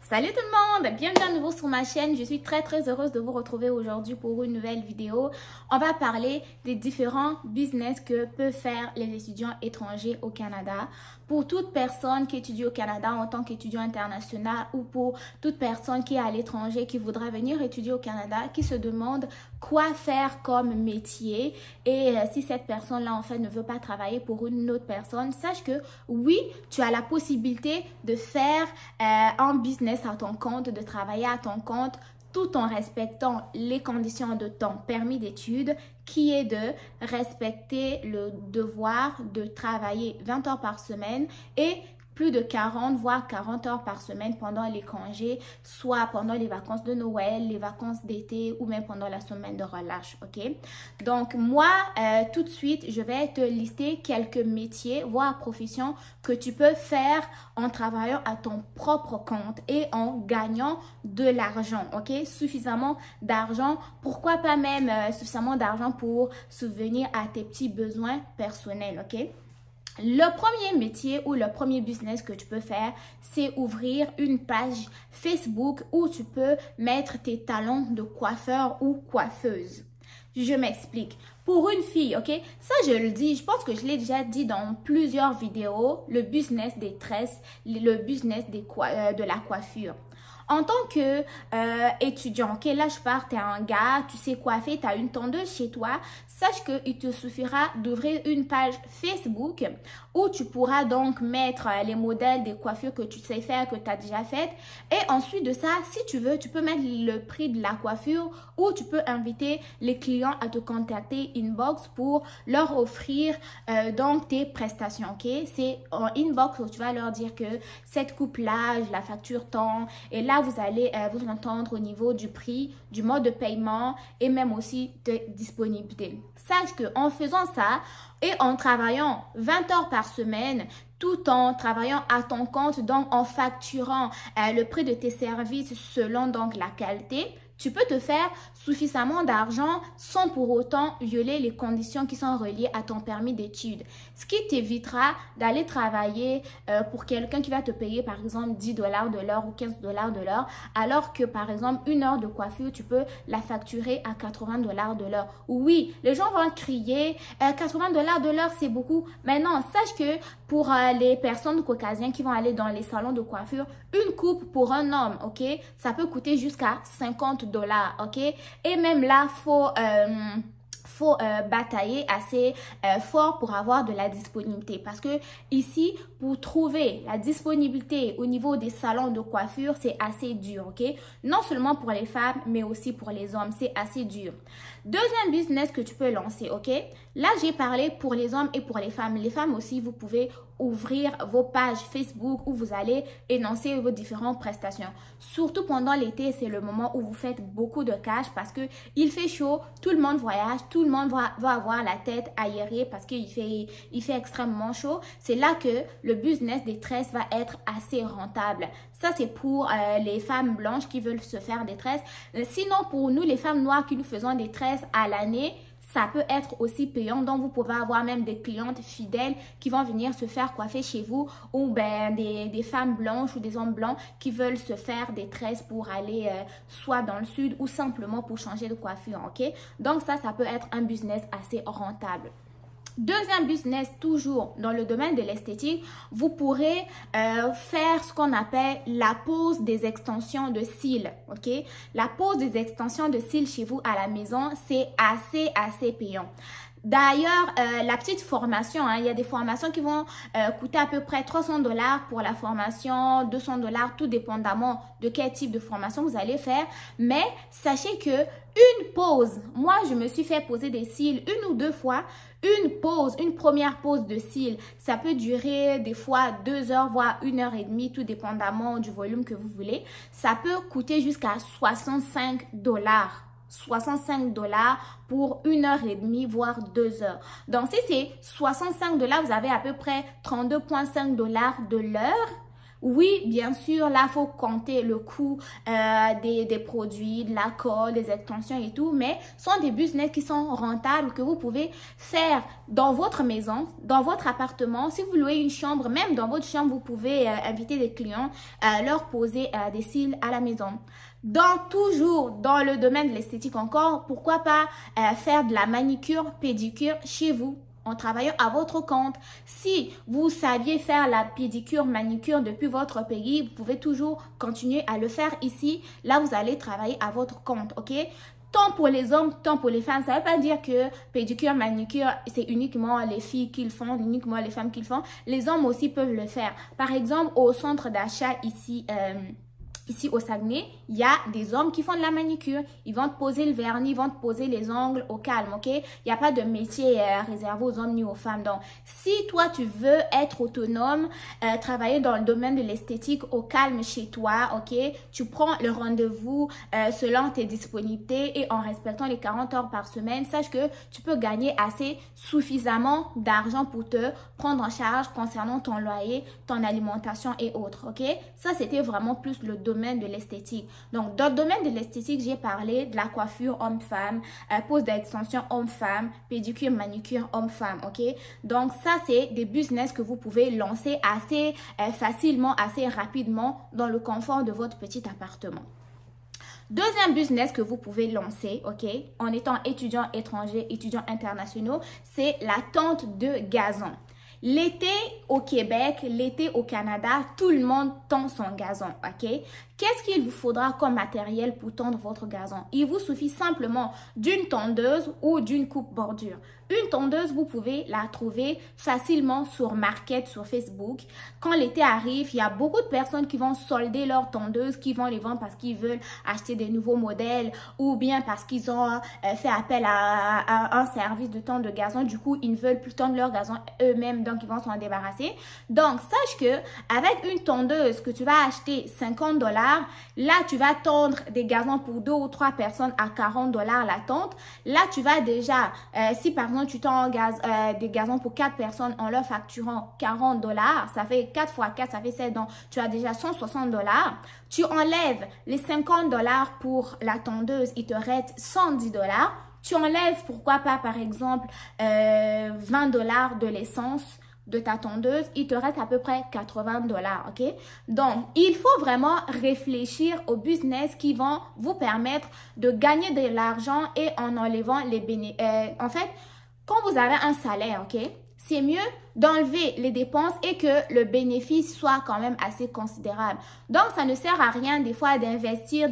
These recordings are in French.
Salut tout le monde, bienvenue à nouveau sur ma chaîne. Je suis très heureuse de vous retrouver aujourd'hui pour une nouvelle vidéo. On va parler des différents business que peuvent faire les étudiants étrangers au Canada. Pour toute personne qui étudie au Canada en tant qu'étudiant international ou pour toute personne qui est à l'étranger qui voudrait venir étudier au Canada, qui se demande quoi faire comme métier et si cette personne-là en fait ne veut pas travailler pour une autre personne, sache que oui, tu as la possibilité de faire un business à ton compte, de travailler à ton compte tout en respectant les conditions de ton permis d'études qui est de respecter le devoir de travailler 20 heures par semaine et plus de 40 voire 40 heures par semaine pendant les congés, soit pendant les vacances de Noël, les vacances d'été ou même pendant la semaine de relâche, ok? Donc moi, tout de suite, je vais te lister quelques métiers, voire professions que tu peux faire en travaillant à ton propre compte et en gagnant de l'argent, ok? Suffisamment d'argent, pourquoi pas même suffisamment d'argent pour subvenir à tes petits besoins personnels, ok? Le premier métier ou le premier business que tu peux faire, c'est ouvrir une page Facebook où tu peux mettre tes talents de coiffeur ou coiffeuse. Je m'explique. Pour une fille, ok? Ça, je le dis, je pense que je l'ai déjà dit dans plusieurs vidéos, le business des tresses, le business de la coiffure. En tant que étudiant, ok, là je pars, tu es un gars, tu sais coiffer, tu as une tondeuse chez toi, sache qu'il te suffira d'ouvrir une page Facebook où tu pourras donc mettre les modèles des coiffures que tu sais faire, que tu as déjà faites. Et ensuite de ça, si tu veux, tu peux mettre le prix de la coiffure ou tu peux inviter les clients à te contacter inbox pour leur offrir donc tes prestations, ok? C'est en inbox où tu vas leur dire que cette coupe-là, je la facture tant, et là, vous allez vous entendre au niveau du prix, du mode de paiement et même aussi de disponibilité. Sache qu'en faisant ça et en travaillant 20 heures par semaine, tout en travaillant à ton compte, donc en facturant le prix de tes services selon donc la qualité, tu peux te faire suffisamment d'argent sans pour autant violer les conditions qui sont reliées à ton permis d'études. Ce qui t'évitera d'aller travailler pour quelqu'un qui va te payer par exemple 10 $ de l'heure ou 15 $ de l'heure, alors que par exemple une heure de coiffure, tu peux la facturer à 80 $ de l'heure. Oui, les gens vont crier 80 $ de l'heure, c'est beaucoup. Mais non, sache que pour les personnes caucasiennes qui vont aller dans les salons de coiffure, une coupe pour un homme, ok, ça peut coûter jusqu'à 50 $, ok? Et même là, faut batailler assez fort pour avoir de la disponibilité parce que ici, pour trouver la disponibilité au niveau des salons de coiffure, c'est assez dur, ok? Non seulement pour les femmes, mais aussi pour les hommes, c'est assez dur. Deuxième business que tu peux lancer, ok? Là, j'ai parlé pour les hommes et pour les femmes. Les femmes aussi, vous pouvez ouvrir vos pages Facebook où vous allez énoncer vos différentes prestations. Surtout pendant l'été, c'est le moment où vous faites beaucoup de cash parce que il fait chaud, tout le monde voyage, tout le monde va avoir la tête aérée parce qu'il fait extrêmement chaud. C'est là que le business des tresses va être assez rentable. Ça, c'est pour les femmes blanches qui veulent se faire des tresses. Sinon, pour nous, les femmes noires qui nous faisons des tresses à l'année, ça peut être aussi payant, donc vous pouvez avoir même des clientes fidèles qui vont venir se faire coiffer chez vous ou ben des femmes blanches ou des hommes blancs qui veulent se faire des tresses pour aller soit dans le sud ou simplement pour changer de coiffure, ok? Donc ça peut être un business assez rentable. Deuxième business, toujours dans le domaine de l'esthétique, vous pourrez faire ce qu'on appelle la pose des extensions de cils, ok? La pose des extensions de cils chez vous à la maison, c'est assez payant. D'ailleurs, la petite formation, hein, il y a des formations qui vont coûter à peu près 300 $ pour la formation, 200 $, tout dépendamment de quel type de formation vous allez faire. Mais sachez que une pause, moi je me suis fait poser des cils une ou deux fois. Une première pause de cils, ça peut durer des fois 2 heures, voire 1 heure et demie, tout dépendamment du volume que vous voulez. Ça peut coûter jusqu'à 65 $. 65 $ pour 1 heure et demie, voire 2 heures. Donc, si c'est 65 $, vous avez à peu près 32,5 $ de l'heure. Oui, bien sûr, là, il faut compter le coût des produits, de la colle, des extensions et tout, mais ce sont des business qui sont rentables, que vous pouvez faire dans votre maison, dans votre appartement. Si vous louez une chambre, même dans votre chambre, vous pouvez inviter des clients, leur poser des cils à la maison. Toujours dans le domaine de l'esthétique encore, pourquoi pas faire de la manicure, pédicure chez vous, en travaillant à votre compte. Si vous saviez faire la pédicure, manicure depuis votre pays, vous pouvez toujours continuer à le faire ici. Là, vous allez travailler à votre compte, ok? Tant pour les hommes, tant pour les femmes. Ça ne veut pas dire que pédicure, manicure, c'est uniquement les filles qui le font, uniquement les femmes qui le font. Les hommes aussi peuvent le faire. Par exemple, au centre d'achat ici, ici au Saguenay, il y a des hommes qui font de la manicure. Ils vont te poser le vernis, ils vont te poser les ongles au calme, ok? Il n'y a pas de métier réservé aux hommes ni aux femmes. Donc, si toi, tu veux être autonome, travailler dans le domaine de l'esthétique au calme chez toi, ok? Tu prends le rendez-vous selon tes disponibilités et en respectant les 40 heures par semaine. Sache que tu peux gagner assez suffisamment d'argent pour te prendre en charge concernant ton loyer, ton alimentation et autres, ok? Ça, c'était vraiment plus le domaine de l'esthétique. Donc, dans le domaine de l'esthétique, j'ai parlé de la coiffure homme-femme, pose d'extension homme-femme, pédicure, manicure homme-femme, ok? Donc, ça, c'est des business que vous pouvez lancer assez facilement, assez rapidement dans le confort de votre petit appartement. Deuxième business que vous pouvez lancer, ok, en étant étudiant étranger, étudiant internationaux, c'est la tente de gazon. L'été au Québec, l'été au Canada, tout le monde tond son gazon, ok? Qu'est-ce qu'il vous faudra comme matériel pour tondre votre gazon? Il vous suffit simplement d'une tondeuse ou d'une coupe bordure. Une tondeuse, vous pouvez la trouver facilement sur Market, sur Facebook. Quand l'été arrive, il y a beaucoup de personnes qui vont solder leurs tondeuses, qui vont les vendre parce qu'ils veulent acheter des nouveaux modèles ou bien parce qu'ils ont fait appel à un service de tonte de gazon. Du coup, ils ne veulent plus tondre leur gazon eux-mêmes, donc ils vont s'en débarrasser. Donc, sache que avec une tondeuse que tu vas acheter 50 $, là, tu vas tondre des gazons pour 2 ou 3 personnes à 40 $ la tonte. Là, tu vas déjà, si par exemple, tu tends des gazons pour 4 personnes en leur facturant 40 $, ça fait 4 fois 4, ça fait 7, donc tu as déjà 160 $. Tu enlèves les 50 $ pour la tondeuse, il te reste 110 $. Tu enlèves, pourquoi pas, par exemple, 20 $ de l'essence de ta tondeuse, il te reste à peu près 80 $, ok? Donc, il faut vraiment réfléchir aux business qui vont vous permettre de gagner de l'argent et en enlevant les bénéfices. En fait, quand vous avez un salaire, ok? C'est mieux d'enlever les dépenses et que le bénéfice soit quand même assez considérable. Donc, ça ne sert à rien des fois d'investir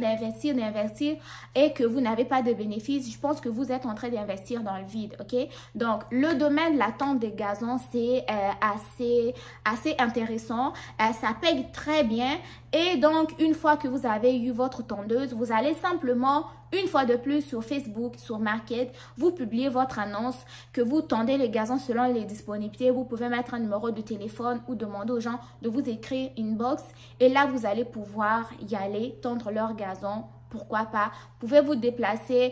et que vous n'avez pas de bénéfice. Je pense que vous êtes en train d'investir dans le vide, ok? Donc, le domaine de la tonte des gazons, c'est assez intéressant. Ça paye très bien. Et donc, une fois que vous avez eu votre tondeuse, vous allez simplement, une fois de plus sur Facebook, sur Market, vous publiez votre annonce que vous tondez les gazons selon les disponibilités. Vous pouvez mettre un numéro de téléphone ou demander aux gens de vous écrire inbox. Et là, vous allez pouvoir y aller, tondre leur gazon. Pourquoi pas? Vous pouvez vous déplacer.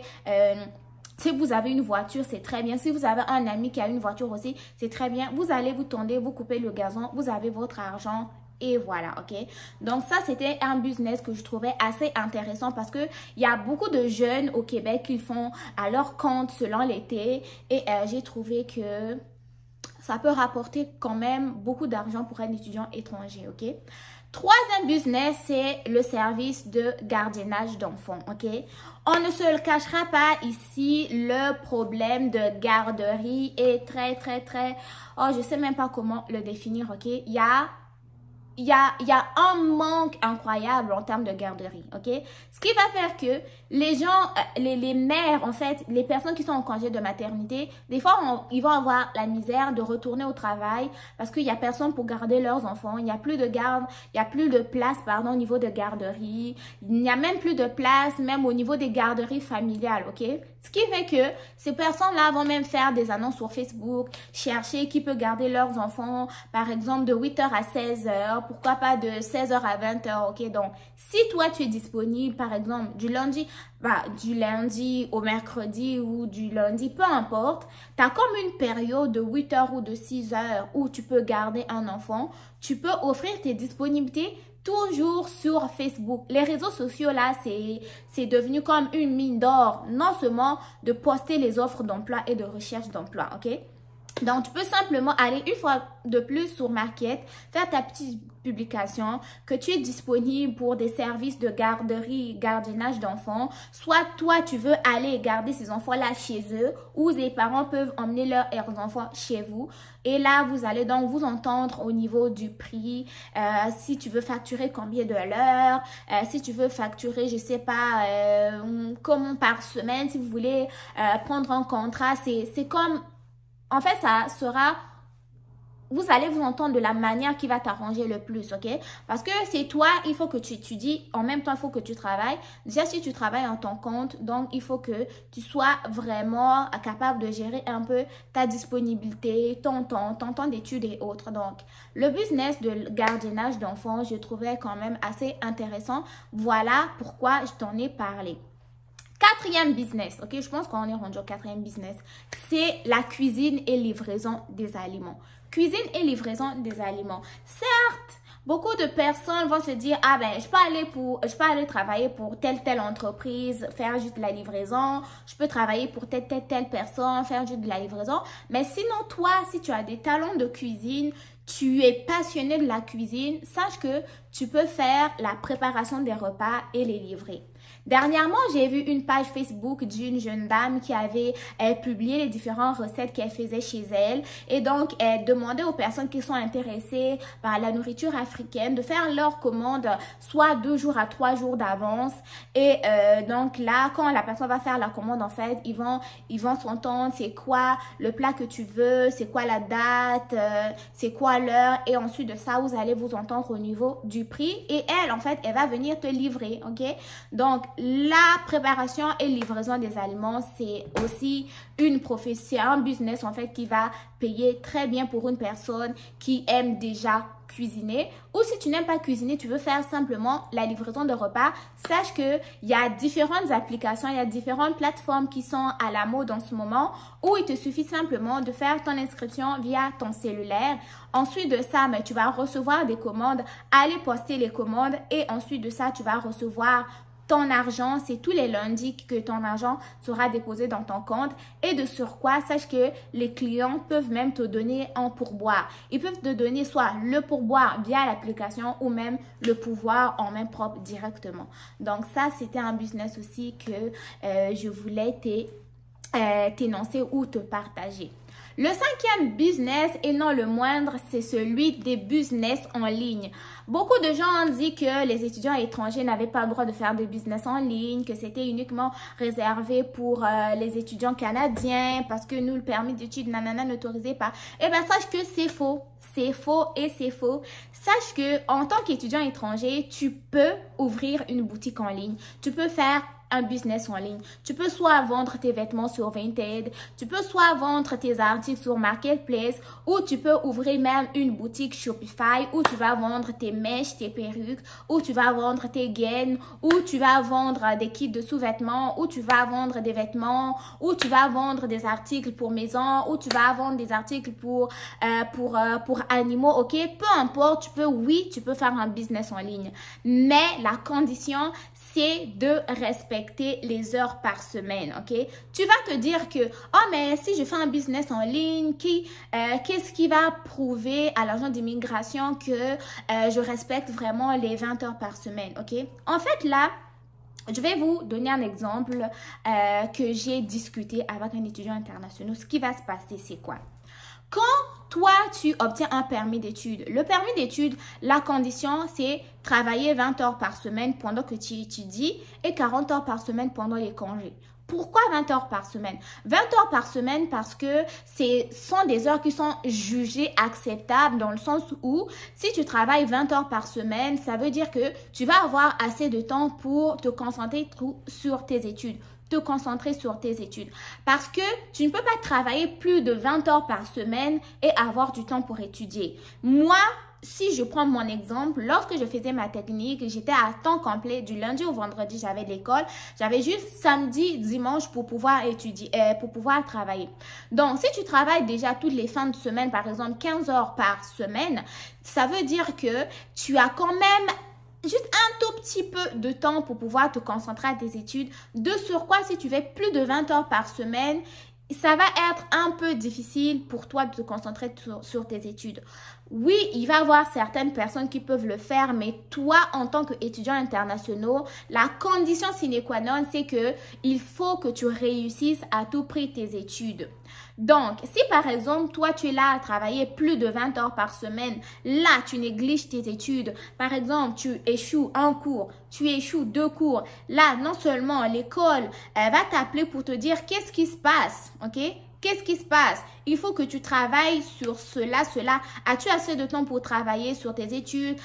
Si vous avez une voiture, c'est très bien. Si vous avez un ami qui a une voiture aussi, c'est très bien. Vous allez vous tondez, vous coupez le gazon, vous avez votre argent. Et voilà, ok? Donc, ça, c'était un business que je trouvais assez intéressant parce que il y a beaucoup de jeunes au Québec qui le font à leur compte selon l'été. Et j'ai trouvé que ça peut rapporter quand même beaucoup d'argent pour un étudiant étranger, ok? Troisième business, c'est le service de gardiennage d'enfants, ok? On ne se le cachera pas ici, le problème de garderie est très, oh, je sais même pas comment le définir, ok? Il y a un manque incroyable en termes de garderie, ok? Ce qui va faire que les gens, les mères, en fait, les personnes qui sont en congé de maternité, des fois, ils vont avoir la misère de retourner au travail parce qu'il n'y a personne pour garder leurs enfants. Il n'y a plus de garde, il n'y a plus de place, pardon, au niveau de garderie. Il n'y a même plus de place, même au niveau des garderies familiales, ok? Ce qui fait que ces personnes-là vont même faire des annonces sur Facebook, chercher qui peut garder leurs enfants, par exemple, de 8 h à 16 h pourquoi pas de 16h à 20h, ok? Donc, si toi, tu es disponible, par exemple, du lundi au mercredi ou du lundi, peu importe, tu as comme une période de 8h ou de 6h où tu peux garder un enfant, tu peux offrir tes disponibilités toujours sur Facebook. Les réseaux sociaux, là, c'est devenu comme une mine d'or, non seulement de poster les offres d'emploi et de recherche d'emploi, ok? Donc, tu peux simplement aller une fois de plus sur Market, faire ta petite publication, que tu es disponible pour des services de garderie, gardiennage d'enfants. Soit toi, tu veux aller garder ces enfants-là chez eux ou les parents peuvent emmener leurs enfants chez vous. Et là, vous allez donc vous entendre au niveau du prix, si tu veux facturer combien de l'heure, si tu veux facturer, je sais pas, comment par semaine, si vous voulez prendre un contrat, c'est comme... En fait, ça sera, vous allez vous entendre de la manière qui va t'arranger le plus, ok? Parce que c'est toi, il faut que tu étudies, en même temps, il faut que tu travailles. Déjà, si tu travailles en ton compte, donc il faut que tu sois vraiment capable de gérer un peu ta disponibilité, ton temps d'études et autres. Donc, le business de gardiennage d'enfants, je trouvais quand même assez intéressant. Voilà pourquoi je t'en ai parlé. Quatrième business, ok, je pense qu'on est rendu au quatrième business, c'est la cuisine et livraison des aliments. Cuisine et livraison des aliments. Certes, beaucoup de personnes vont se dire, ah ben, je peux aller travailler pour telle entreprise, faire juste de la livraison, je peux travailler pour telle personne, faire juste de la livraison. Mais sinon, toi, si tu as des talents de cuisine, tu es passionné de la cuisine, sache que tu peux faire la préparation des repas et les livrer. Dernièrement, j'ai vu une page Facebook d'une jeune dame qui avait publié les différentes recettes qu'elle faisait chez elle. Et donc, elle demandait aux personnes qui sont intéressées par la nourriture africaine de faire leur commande soit 2 jours à 3 jours d'avance. Et donc là, quand la personne va faire la commande, en fait, ils vont s'entendre c'est quoi le plat que tu veux, c'est quoi la date, c'est quoi l'heure. Et ensuite de ça, vous allez vous entendre au niveau du prix. Et elle, en fait, elle va venir te livrer, ok? Donc, la préparation et livraison des aliments, c'est aussi une profession, un business en fait qui va payer très bien pour une personne qui aime déjà cuisiner. Ou si tu n'aimes pas cuisiner, tu veux faire simplement la livraison de repas, sache qu'il y a différentes applications, il y a différentes plateformes qui sont à la mode en ce moment où il te suffit simplement de faire ton inscription via ton cellulaire. Ensuite de ça, tu vas recevoir des commandes, aller poster les commandes et ensuite de ça, tu vas recevoir ton argent. C'est tous les lundis que ton argent sera déposé dans ton compte. Et de surcroît, sache que les clients peuvent même te donner un pourboire. Ils peuvent te donner soit le pourboire via l'application ou même le pourboire en main propre directement. Donc ça, c'était un business aussi que je voulais t'énoncer ou te partager. Le cinquième business, et non le moindre, c'est celui des business en ligne. Beaucoup de gens ont dit que les étudiants étrangers n'avaient pas le droit de faire des business en ligne, que c'était uniquement réservé pour les étudiants canadiens parce que nous, le permis d'études, nanana, n'autorisait pas. Eh bien, sache que c'est faux. C'est faux et c'est faux. Sache que en tant qu'étudiant étranger, tu peux ouvrir une boutique en ligne. Tu peux faire un business en ligne. Tu peux soit vendre tes vêtements sur Vinted, tu peux soit vendre tes articles sur Marketplace ou tu peux ouvrir même une boutique Shopify où tu vas vendre tes mèches, tes perruques, où tu vas vendre tes gaines, où tu vas vendre des kits de sous-vêtements, où tu vas vendre des vêtements, où tu vas vendre des articles pour maison, où tu vas vendre des articles pour animaux, ok? Peu importe, tu peux faire un business en ligne. Mais la condition, c'est de respecter les heures par semaine, ok? Tu vas te dire que, oh, mais si je fais un business en ligne, qu'est-ce qui va prouver à l'agent d'immigration que je respecte vraiment les 20 heures par semaine, ok? En fait, là, je vais vous donner un exemple que j'ai discuté avec un étudiant international. Ce qui va se passer, c'est quoi? Quand toi, tu obtiens un permis d'études, le permis d'études, la condition, c'est travailler 20 heures par semaine pendant que tu étudies et 40 heures par semaine pendant les congés. Pourquoi 20 heures par semaine? 20 heures par semaine parce que ce sont des heures qui sont jugées acceptables dans le sens où si tu travailles 20 heures par semaine, ça veut dire que tu vas avoir assez de temps pour te concentrer sur tes études. Parce que tu ne peux pas travailler plus de 20 heures par semaine et avoir du temps pour étudier. Moi, si je prends mon exemple, lorsque je faisais ma technique, j'étais à temps complet du lundi au vendredi, j'avais l'école. J'avais juste samedi, dimanche pour pouvoir étudier, pour pouvoir travailler. Donc, si tu travailles déjà toutes les fins de semaine, par exemple 15 heures par semaine, ça veut dire que tu as quand même juste un tout petit peu de temps pour pouvoir te concentrer à tes études. De surcroît, si tu fais plus de 20 heures par semaine, ça va être un peu difficile pour toi de te concentrer sur tes études. Oui, il va y avoir certaines personnes qui peuvent le faire, mais toi, en tant qu'étudiant international, la condition sine qua non, c'est que il faut que tu réussisses à tout prix tes études. Donc, si par exemple, toi, tu es là à travailler plus de 20 heures par semaine, là, tu négliges tes études. Par exemple, tu échoues un cours, tu échoues 2 cours. Là, non seulement l'école, elle va t'appeler pour te dire qu'est-ce qui se passe, ok? Qu'est-ce qui se passe? Il faut que tu travailles sur cela. As-tu assez de temps pour travailler sur tes études?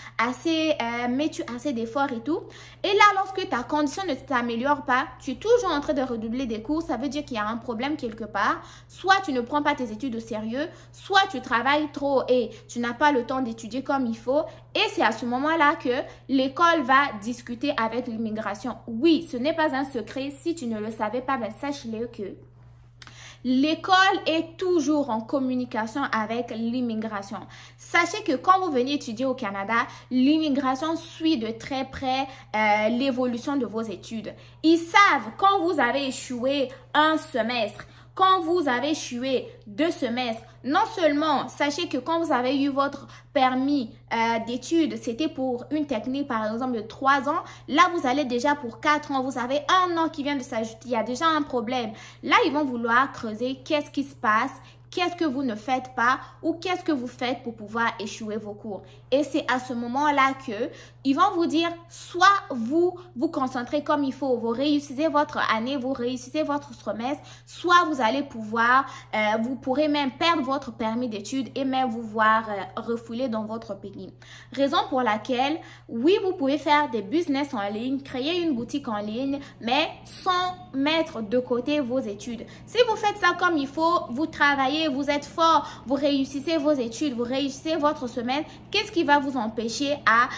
Mets-tu assez d'efforts et tout? Et là, lorsque ta condition ne t'améliore pas, tu es toujours en train de redoubler des cours, ça veut dire qu'il y a un problème quelque part. Soit tu ne prends pas tes études au sérieux, soit tu travailles trop et tu n'as pas le temps d'étudier comme il faut. Et c'est à ce moment-là que l'école va discuter avec l'immigration. Oui, ce n'est pas un secret. Si tu ne le savais pas, ben sache-le que l'école est toujours en communication avec l'immigration. Sachez que quand vous venez étudier au Canada, l'immigration suit de très près l'évolution de vos études. Ils savent quand vous avez échoué un semestre, quand vous avez échoué 2 semestres, non seulement sachez que quand vous avez eu votre permis d'études, c'était pour une technique par exemple de 3 ans, là vous allez déjà pour 4 ans, vous avez 1 an qui vient de s'ajouter, il y a déjà un problème. Là ils vont vouloir creuser qu'est-ce qui se passe, qu'est-ce que vous ne faites pas ou qu'est-ce que vous faites pour pouvoir échouer vos cours. Et c'est à ce moment-là que ils vont vous dire, soit vous vous concentrez comme il faut, vous réussissez votre année, vous réussissez votre semestre, soit vous allez pouvoir, vous pourrez même perdre votre permis d'études et même vous voir refouler dans votre pays. Raison pour laquelle, oui, vous pouvez faire des business en ligne, créer une boutique en ligne, mais sans mettre de côté vos études. Si vous faites ça comme il faut, vous travaillez, vous êtes fort, vous réussissez vos études, vous réussissez votre semaine, qu'est-ce qui va vous empêcher à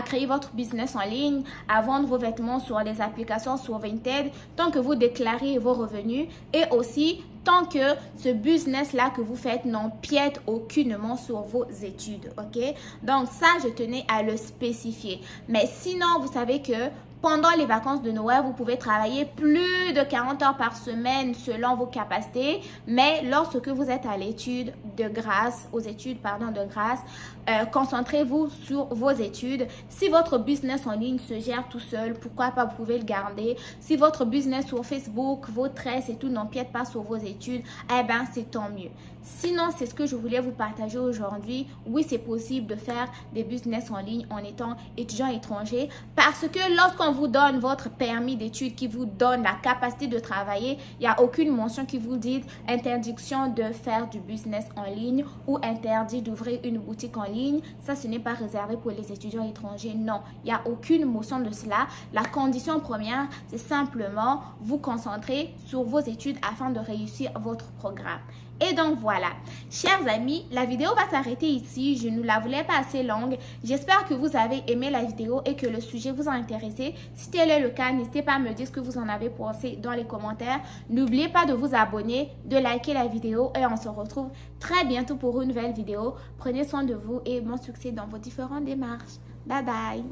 créer votre business en ligne, à vendre vos vêtements sur les applications sur Vinted, tant que vous déclarez vos revenus et aussi tant que ce business-là que vous faites n'empiète aucunement sur vos études, ok? Donc ça, je tenais à le spécifier. Mais sinon, vous savez que pendant les vacances de Noël, vous pouvez travailler plus de 40 heures par semaine selon vos capacités. Mais lorsque vous êtes à l'étude de grâce, concentrez-vous sur vos études. Si votre business en ligne se gère tout seul, pourquoi pas vous pouvez le garder. Si votre business sur Facebook, vos tresses et tout n'empiète pas sur vos études, eh ben c'est tant mieux. Sinon, c'est ce que je voulais vous partager aujourd'hui. Oui, c'est possible de faire des business en ligne en étant étudiant étranger parce que lorsqu'on vous donne votre permis d'études qui vous donne la capacité de travailler, il n'y a aucune mention qui vous dit interdiction de faire du business en ligne ou interdit d'ouvrir une boutique en ligne. Ça, ce n'est pas réservé pour les étudiants étrangers. Non, il n'y a aucune mention de cela. La condition première, c'est simplement vous concentrer sur vos études afin de réussir votre programme. Et donc voilà, chers amis, la vidéo va s'arrêter ici. Je ne la voulais pas assez longue. J'espère que vous avez aimé la vidéo et que le sujet vous a intéressé. Si tel est le cas, n'hésitez pas à me dire ce que vous en avez pensé dans les commentaires. N'oubliez pas de vous abonner, de liker la vidéo et on se retrouve très bientôt pour une nouvelle vidéo. Prenez soin de vous et bon succès dans vos différentes démarches. Bye bye!